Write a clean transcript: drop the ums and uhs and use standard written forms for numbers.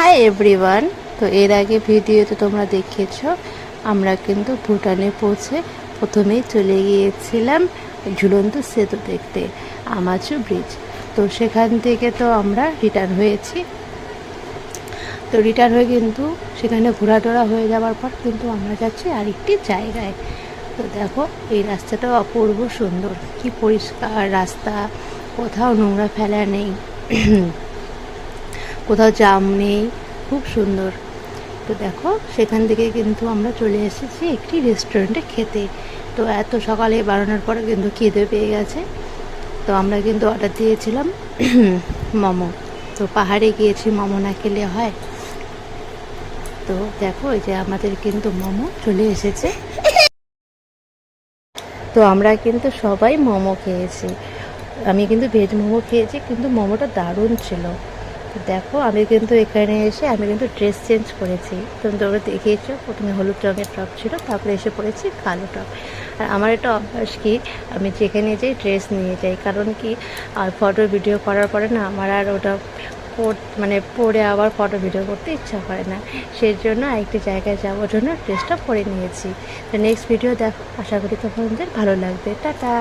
Hi everyone. তো এর আগে ভিডিওতে তোমরা দেখেছো আমরা কিন্তু ভুটানে পৌঁছে প্রথমেই চলে গিয়েছিলাম ঝুলন্ত সেতু দেখতে, আমাচু ব্রিজ। তো সেখান থেকে তো আমরা রিটার্ন হয়েছি। তো রিটার্ন হয়ে কিন্তু সেখানে ঘোরাটোরা হয়ে যাওয়ার পর কিন্তু আমরা যাচ্ছি আরেকটি জায়গায়। তো দেখো এই রাস্তাটা অপূর্ব সুন্দর, কি পরিষ্কার রাস্তা, কোথাও নোংরা ফেলা নেই, কোথাও জাম নেই, খুব সুন্দর। তো দেখো সেখান থেকে কিন্তু আমরা চলে এসেছি একটি রেস্টুরেন্টে খেতে। তো এত সকালে বানানোর পরে কিন্তু খিদে পেয়ে গেছে। তো আমরা কিন্তু অর্ডার দিয়েছিলাম মোমো। তো পাহাড়ে গিয়েছি, মোমো না খেলে হয়। তো দেখো এই যে আমাদের কিন্তু মোমো চলে এসেছে। তো আমরা কিন্তু সবাই মোমো খেয়েছি। আমি কিন্তু ভেজ মোমো খেয়েছি, কিন্তু মোমোটা দারুণ ছিল। তো দেখো আমি কিন্তু এখানে এসে আমি কিন্তু ড্রেস চেঞ্জ করেছি। তোমরা দেখিয়েছো, প্রথমে হলুদ রঙের টপ ছিল, তারপরে এসে পড়েছি কালো টপ। আর আমার একটা অভ্যাস কি, আমি যেখানে যাই ড্রেস নিয়ে যাই, কারণ কি আর ফটো ভিডিও করার পরে না আমার আর ওটা পরে আবার ফটো ভিডিও করতে ইচ্ছা করে না। সেই জন্য আরেকটি জায়গায় যাওয়ার জন্য ড্রেসটা পরে নিয়েছি। তো নেক্সট ভিডিও দেখো, আশা করি তোমাদের ভালো লাগবে। টাটা।